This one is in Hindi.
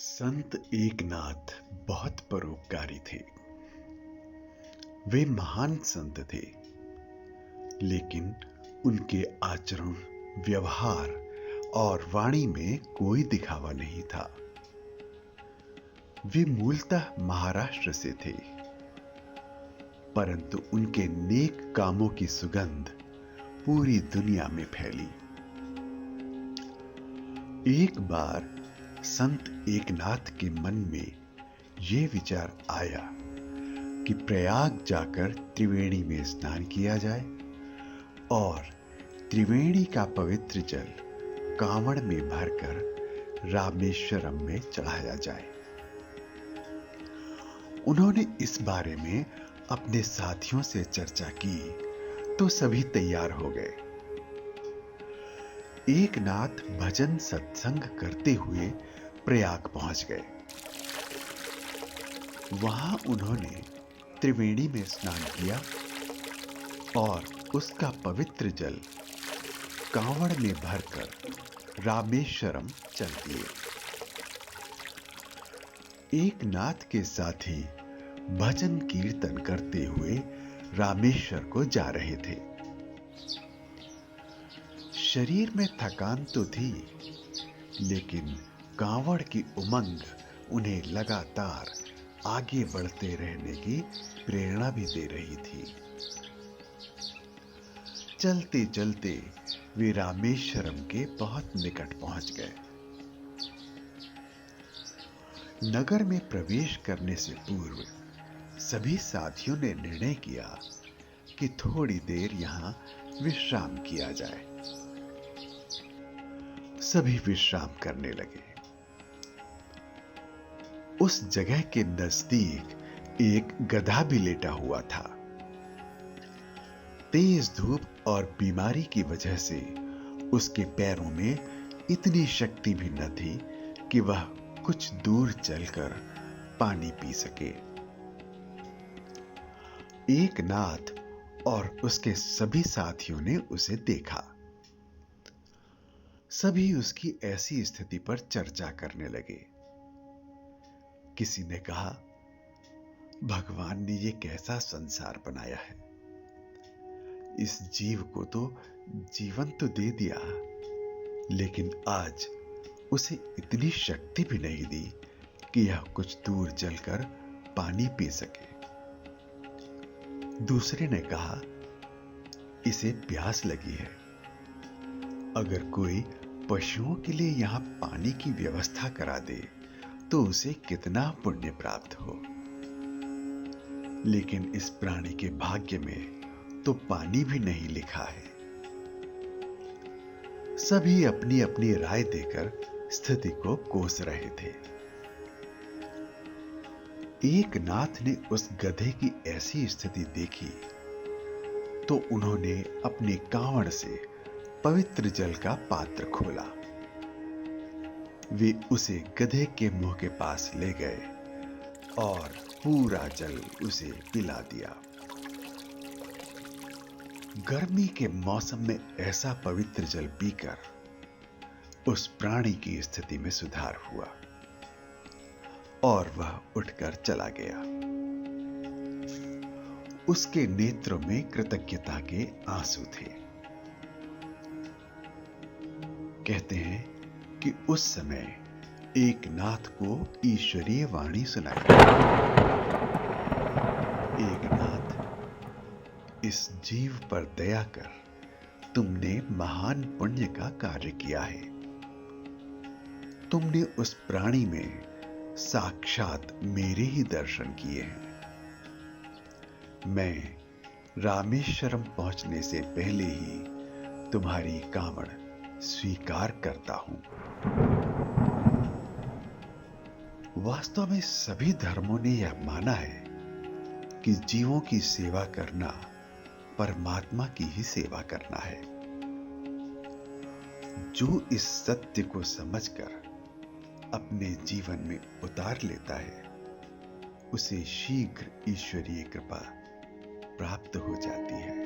संत एकनाथ बहुत परोपकारी थे। वे महान संत थे, लेकिन उनके आचरण, व्यवहार और वाणी में कोई दिखावा नहीं था। वे मूलतः महाराष्ट्र से थे, परंतु उनके नेक कामों की सुगंध पूरी दुनिया में फैली। एक बार संत एकनाथ के मन में यह विचार आया कि प्रयाग जाकर त्रिवेणी में स्नान किया जाए और त्रिवेणी का पवित्र जल कांवड़ में भरकर रामेश्वरम में चढ़ाया जाए। उन्होंने इस बारे में अपने साथियों से चर्चा की तो सभी तैयार हो गए। एकनाथ भजन सत्संग करते हुए प्रयाग पहुंच गए। वहां उन्होंने त्रिवेणी में स्नान किया और उसका पवित्र जल कांवड़ में भरकर रामेश्वरम चल दिए। एकनाथ के साथी भजन कीर्तन करते हुए रामेश्वर को जा रहे थे। शरीर में थकान तो थी, लेकिन कांवड़ की उमंग उन्हें लगातार आगे बढ़ते रहने की प्रेरणा भी दे रही थी। चलते चलते वे रामेश्वरम के बहुत निकट पहुंच गए। नगर में प्रवेश करने से पूर्व सभी साथियों ने निर्णय किया कि थोड़ी देर यहां विश्राम किया जाए। सभी विश्राम करने लगे। उस जगह के नजदीक एक गधा भी लेटा हुआ था। तेज धूप और बीमारी की वजह से उसके पैरों में इतनी शक्ति भी न थी कि वह कुछ दूर चलकर पानी पी सके। एकनाथ और उसके सभी साथियों ने उसे देखा। सभी उसकी ऐसी स्थिति पर चर्चा करने लगे। किसी ने कहा, भगवान ने यह कैसा संसार बनाया है। इस जीव को तो जीवन तो दे दिया, लेकिन आज उसे इतनी शक्ति भी नहीं दी कि यह कुछ दूर चलकर पानी पी सके। दूसरे ने कहा, इसे प्यास लगी है। अगर कोई पशुओं के लिए यहां पानी की व्यवस्था करा दे तो उसे कितना पुण्य प्राप्त हो। लेकिन इस प्राणी के भाग्य में तो पानी भी नहीं लिखा है। सभी अपनी अपनी राय देकर स्थिति को कोस रहे थे। एकनाथ ने उस गधे की ऐसी स्थिति देखी तो उन्होंने अपने कांवड़ से पवित्र जल का पात्र खोला। वे उसे गधे के मुंह के पास ले गए और पूरा जल उसे पिला दिया। गर्मी के मौसम में ऐसा पवित्र जल पीकर उस प्राणी की स्थिति में सुधार हुआ और वह उठकर चला गया। उसके नेत्रों में कृतज्ञता के आंसू थे। कहते हैं कि उस समय एकनाथ को ईश्वरीय वाणी सुनाई। एकनाथ, इस जीव पर दया कर, तुमने महान पुण्य का कार्य किया है। तुमने उस प्राणी में साक्षात मेरे ही दर्शन किए हैं। मैं रामेश्वरम पहुंचने से पहले ही तुम्हारी कांवड़ स्वीकार करता हूं। वास्तव में सभी धर्मों ने यह माना है कि जीवों की सेवा करना परमात्मा की ही सेवा करना है। जो इस सत्य को समझकर अपने जीवन में उतार लेता है, उसे शीघ्र ईश्वरीय कृपा प्राप्त हो जाती है।